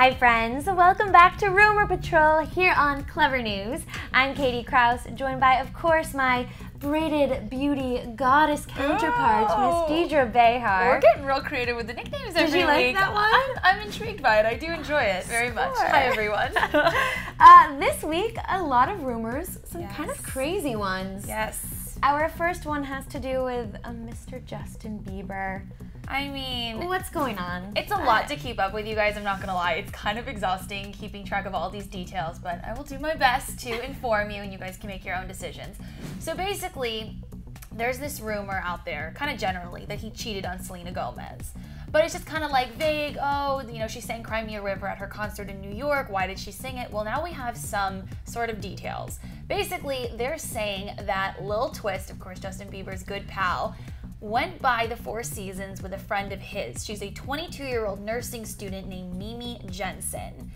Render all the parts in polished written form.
Hi friends, welcome back to Rumor Patrol here on Clever News. I'm Katie Krause, joined by, of course, my braided beauty goddess counterpart, Miss Deidre Behar. We're getting real creative with the nicknames every week. Did you like that one? I'm intrigued by it. I do enjoy it very much. Hi, everyone. This week, a lot of rumors, some kind of crazy ones. Yes. Our first one has to do with Mr. Justin Bieber. I mean, what's going on? It's a lot to keep up with, you guys. I'm not gonna lie. It's kind of exhausting keeping track of all these details, but I will do my best to inform you and you guys can make your own decisions. So basically, there's this rumor out there, kind of generally, that he cheated on Selena Gomez. But it's just kind of like vague. Oh, you know, she sang Cry Me a River at her concert in New York. Why did she sing it? Well, now we have some sort of details. Basically, they're saying that Lil Twist, of course, Justin Bieber's good pal, went by the Four Seasons with a friend of his. She's a 22-year-old nursing student named Mimi Jensen.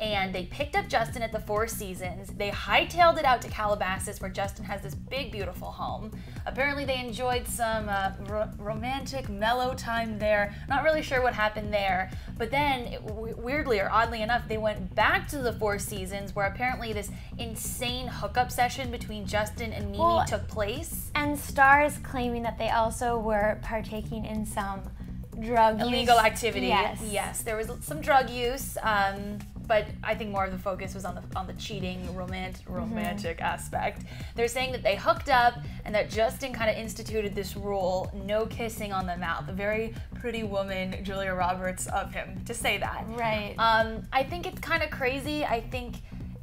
And they picked up Justin at the Four Seasons. They hightailed it out to Calabasas, where Justin has this big, beautiful home. Apparently, they enjoyed some romantic, mellow time there. Not really sure what happened there. But then, weirdly or oddly enough, they went back to the Four Seasons, where apparently this insane hookup session between Justin and Mimi took place. And stars claiming that they also were partaking in some drug illegal activity. Yes, there was some drug use. But I think more of the focus was on the cheating, romantic aspect. They're saying that they hooked up and that Justin kind of instituted this rule, no kissing on the mouth. A very pretty woman, Julia Roberts, of him to say that. Right. I think it's kind of crazy. I think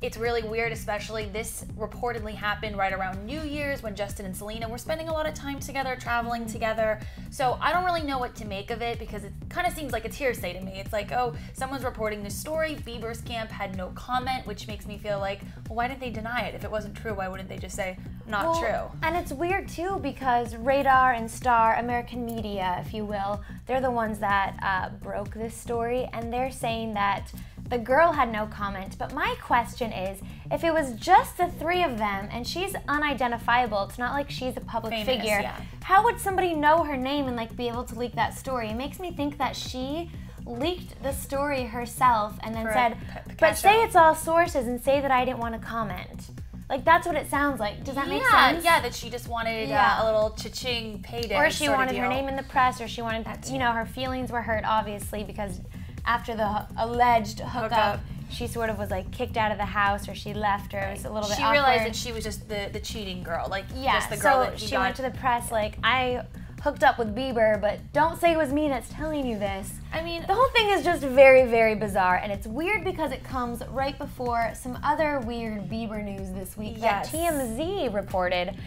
it's really weird, especially this reportedly happened right around New Year's when Justin and Selena were spending a lot of time together, traveling together. So I don't really know what to make of it because it kind of seems like it's hearsay to me. It's like, oh, someone's reporting this story, Bieber's camp had no comment, which makes me feel like, well, why didn't they deny it? If it wasn't true, why wouldn't they just say, not true? And it's weird too because Radar and Star, American media, if you will, they're the ones that broke this story, and they're saying that the girl had no comment, but my question is, if it was just the three of them and she's unidentifiable, it's not like she's a public figure, how would somebody know her name and like be able to leak that story? It makes me think that she leaked the story herself and then said, but say it's all sources and say that I didn't want to comment. Like, that's what it sounds like. Does that make sense? Yeah, that she just wanted a little cha-ching payday. Or she wanted her name in the press, or she wanted, you know, her feelings were hurt, obviously, because after the alleged hookup, she sort of was like kicked out of the house, or she left, or it was a little bit awkward. She realized that she was just the cheating girl, like just the girl that she went to the press like, I hooked up with Bieber, but don't say it was me that's telling you this. I mean, the whole thing is just very, very bizarre, and it's weird because it comes right before some other weird Bieber news this week that TMZ reported.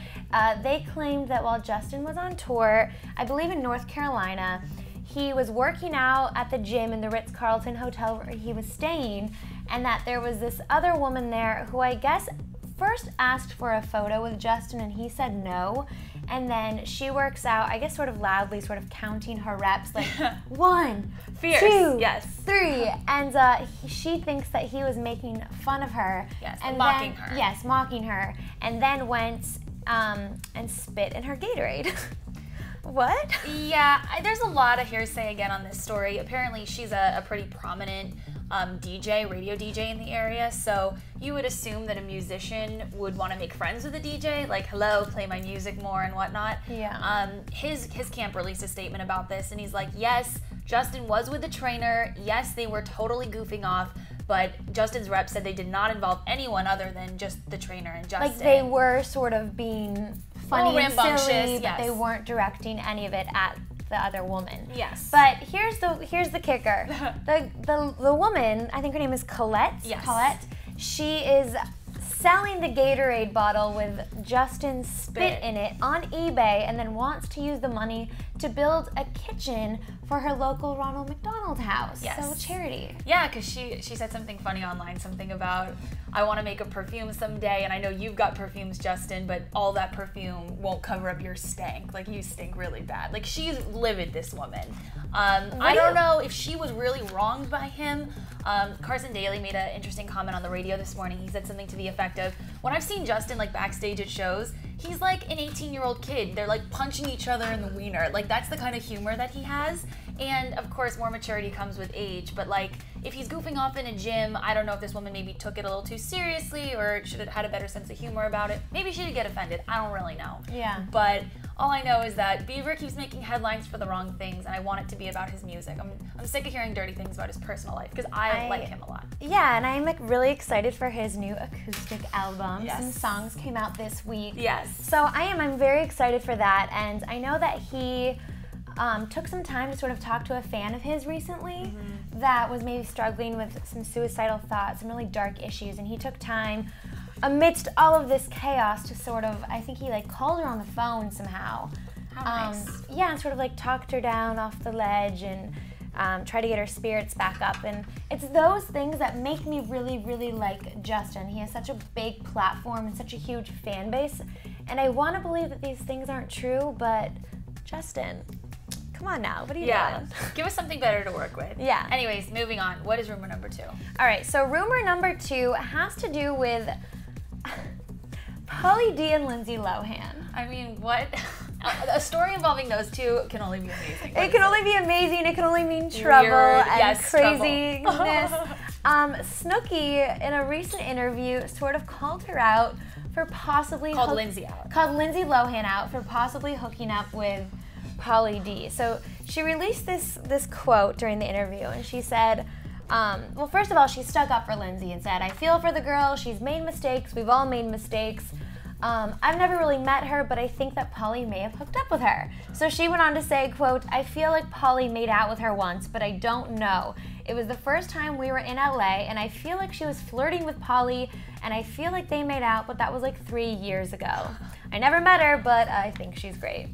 They claimed that while Justin was on tour, I believe in North Carolina, he was working out at the gym in the Ritz-Carlton hotel where he was staying, and that there was this other woman there who I guess first asked for a photo with Justin and he said no, and then she works out, I guess sort of loudly, sort of counting her reps, like 1, 2, 3, and she thinks that he was making fun of her. And mocking her. Yes, mocking her, and then went and spit in her Gatorade. What? Yeah, there's a lot of hearsay again on this story. Apparently, she's a pretty prominent DJ, radio DJ in the area, so you would assume that a musician would want to make friends with a DJ, like, hello, play my music more and whatnot. Yeah. His camp released a statement about this, and he's like, yes, Justin was with the trainer. Yes, they were totally goofing off, but Justin's rep said they did not involve anyone other than just the trainer and Justin. Like, they were sort of being funny and silly, but they weren't directing any of it at the other woman. Yes. But here's the kicker. the woman, I think her name is Colette. Yes. Colette. She is selling the Gatorade bottle with Justin's spit in it on eBay, and then wants to use the money to build a kitchen for her local Ronald McDonald House. Yes. So charity. Yeah, because she said something funny online, something about, I want to make a perfume someday, and I know you've got perfumes, Justin, but all that perfume won't cover up your stank. Like, you stink really bad. Like, she's livid, this woman. I don't know if she was really wronged by him. Carson Daly made an interesting comment on the radio this morning. He said something to the effect of, when I've seen Justin like backstage at shows, he's like an 18-year-old kid. They're like punching each other in the wiener. Like that's the kind of humor that he has. And of course, more maturity comes with age. But like, if he's goofing off in a gym, I don't know if this woman maybe took it a little too seriously or should have had a better sense of humor about it. Maybe she did get offended. I don't really know. Yeah. But all I know is that Bieber keeps making headlines for the wrong things, and I want it to be about his music. I'm sick of hearing dirty things about his personal life because I like him a lot. Yeah, and I'm like really excited for his new acoustic album. Yes. Some songs came out this week. Yes. So I'm very excited for that, and I know that he took some time to sort of talk to a fan of his recently that was maybe struggling with some suicidal thoughts, some really dark issues, and he took time amidst all of this chaos to sort of, I think he like called her on the phone somehow. How nice. Yeah, and sort of like talked her down off the ledge and try to get her spirits back up. And it's those things that make me really, really like Justin. He has such a big platform and such a huge fan base. And I want to believe that these things aren't true, but Justin, come on now, what are you doing? Give us something better to work with. Yeah. Anyways, moving on. What is rumor number 2? All right, so rumor number 2 has to do with Pauly D and Lindsay Lohan. I mean, what? A story involving those two can only be amazing. It can only be amazing. It can only mean trouble and craziness. Snooki, in a recent interview, sort of called her out for possibly Called Lindsay Lohan out for possibly hooking up with Pauly D. So she released this quote during the interview, and she said, well, first of all, she stuck up for Lindsay and said, "I feel for the girl. She's made mistakes. We've all made mistakes. I've never really met her, but I think that Pauly may have hooked up with her." So she went on to say, quote, "I feel like Pauly made out with her once, but I don't know. It was the first time we were in LA, and I feel like she was flirting with Pauly, and I feel like they made out, but that was like 3 years ago. I never met her, but I think she's great."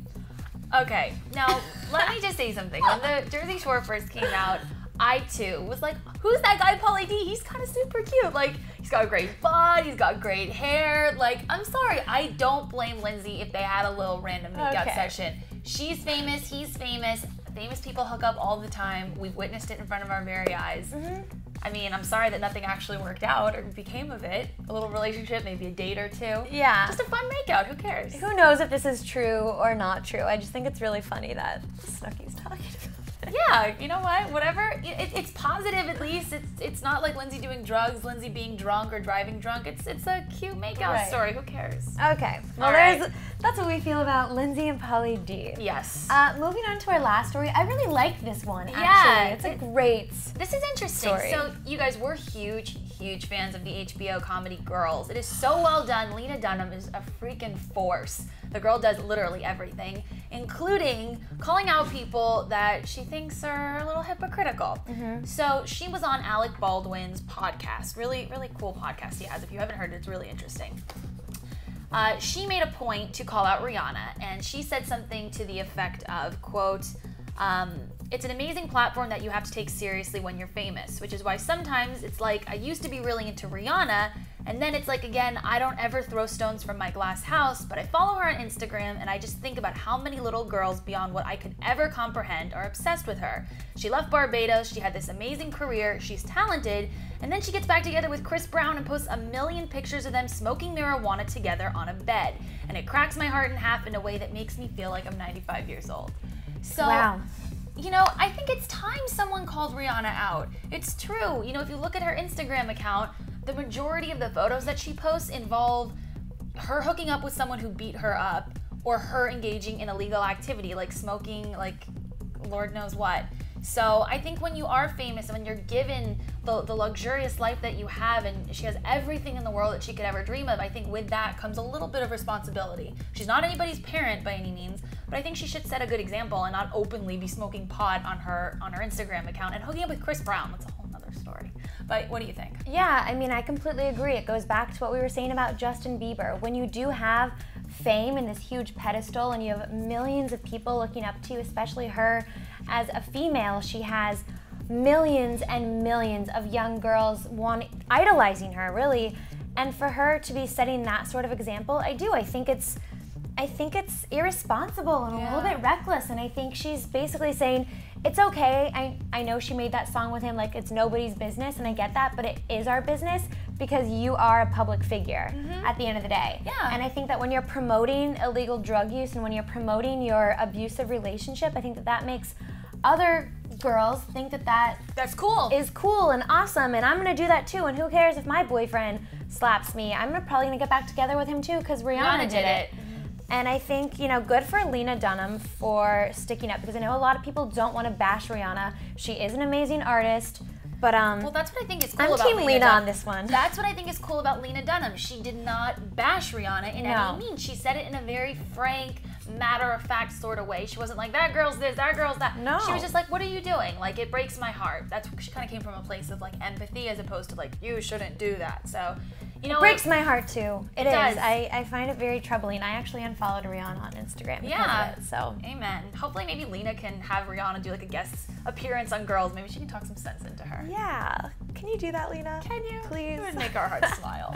Okay, now let me just say something. When the Jersey Shore first came out, I too was like, who's that guy Pauly D? He's kind of super cute. Like, he's got a great butt, he's got great hair. Like, I'm sorry, I don't blame Lindsay if they had a little random makeout session. She's famous, he's famous. Famous people hook up all the time. We've witnessed it in front of our very eyes. I mean, I'm sorry that nothing actually worked out or became of it. A little relationship, maybe a date or two. Yeah. Just a fun makeout, who cares? Who knows if this is true or not true. I just think it's really funny that Snooki's talking about it. Yeah, you know what? Whatever. It's positive at least. It's not like Lindsay doing drugs, Lindsay being drunk or driving drunk. It's a cute makeout story. Who cares? Okay. Well, that's what we feel about Lindsay and Pauly D. Yes. Moving on to our last story. I really like this one, actually. Yeah, it's a great This is interesting. story. So, you guys, we're huge fans of the HBO comedy Girls. It is so well done. Lena Dunham is a freaking force. The girl does literally everything, including calling out people that she thinks are a little hypocritical. So she was on Alec Baldwin's podcast. Really, really cool podcast he has. If you haven't heard it, it's really interesting. She made a point to call out Rihanna, and she said something to the effect of, quote, "It's an amazing platform that you have to take seriously when you're famous, which is why sometimes it's like I used to be really into Rihanna, and then it's like, again, I don't ever throw stones from my glass house, but I follow her on Instagram, and I just think about how many little girls beyond what I could ever comprehend are obsessed with her. She left Barbados, she had this amazing career, she's talented, and then she gets back together with Chris Brown and posts a million pictures of them smoking marijuana together on a bed, and it cracks my heart in half in a way that makes me feel like I'm 95 years old." So, wow. You know, I think it's time someone called Rihanna out. It's true. You know, if you look at her Instagram account, the majority of the photos that she posts involve her hooking up with someone who beat her up or her engaging in illegal activity like smoking, like Lord knows what. So I think when you are famous and when you're given the luxurious life that you have, and she has everything in the world that she could ever dream of, I think with that comes a little bit of responsibility. She's not anybody's parent by any means, but I think she should set a good example and not openly be smoking pot on her Instagram account and hooking up with Chris Brown. That's a whole nother story. But what do you think? Yeah, I mean, I completely agree. It goes back to what we were saying about Justin Bieber. When you do have fame and this huge pedestal and you have millions of people looking up to you, especially her as a female, she has millions and millions of young girls idolizing her, really. And for her to be setting that sort of example, I think it's irresponsible and a little bit reckless. And I think she's basically saying, it's okay, I know she made that song with him, like it's nobody's business, and I get that, but it is our business. because you are a public figure at the end of the day. Yeah. And I think that when you're promoting illegal drug use and when you're promoting your abusive relationship, I think that that makes other girls think that that's cool. Is cool and awesome, and I'm gonna do that too. And who cares if my boyfriend slaps me? I'm probably gonna get back together with him too because Rihanna did it. And I think, you know, good for Lena Dunham for sticking up, because I know a lot of people don't want to bash Rihanna. She is an amazing artist, but well, that's what I think is cool about I'm Team Lena on this one. That's what I think is cool about Lena Dunham. She did not bash Rihanna in any means. She said it in a very frank, matter-of-fact sort of way. She wasn't like, that girl's this, that girl's that. No. She was just like, what are you doing? Like, it breaks my heart. She kind of came from a place of like empathy as opposed to like, you shouldn't do that. So, you know, it breaks my heart too. It does. I find it very troubling. I actually unfollowed Rihanna on Instagram because of it. So amen. Hopefully maybe Lena can have Rihanna do like a guest appearance on Girls. Maybe she can talk some sense into her. Yeah. Can you do that, Lena? Can you? Please. It would make our hearts smile.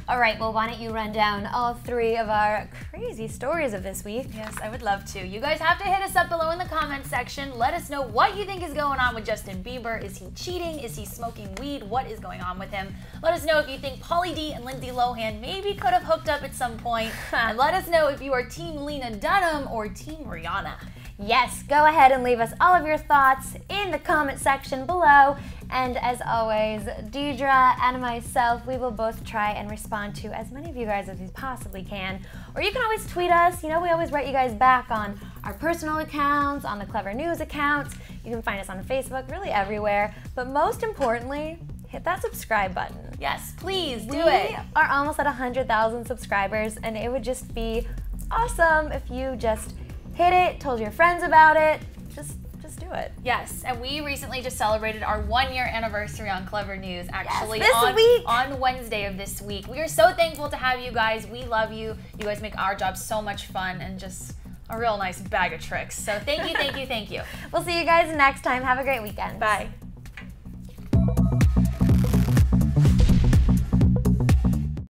All right, well, why don't you run down all 3 of our crazy stories of this week? Yes, I would love to. You guys have to hit us up below in the comments section. Let us know what you think is going on with Justin Bieber. Is he cheating? Is he smoking weed? What is going on with him? Let us know if you think Pauly D and Lindsay Lohan maybe could have hooked up at some point. And let us know if you are Team Lena Dunham or Team Rihanna. Yes, go ahead and leave us all of your thoughts in the comment section below. And as always, Deidre and myself, we will both try and respond to as many of you guys as we possibly can. Or you can always tweet us. You know, we always write you guys back on our personal accounts, on the Clever News accounts. You can find us on Facebook, really everywhere. But most importantly, hit that subscribe button. Yes, please do it. We are almost at 100,000 subscribers, and it would just be awesome if you just hit it, told your friends about it, just do it. Yes, and we recently just celebrated our 1-year anniversary on Clever News, actually on Wednesday of this week. We are so thankful to have you guys. We love you. You guys make our job so much fun and just a real nice bag of tricks. So thank you, thank you, thank you. We'll see you guys next time. Have a great weekend. Bye.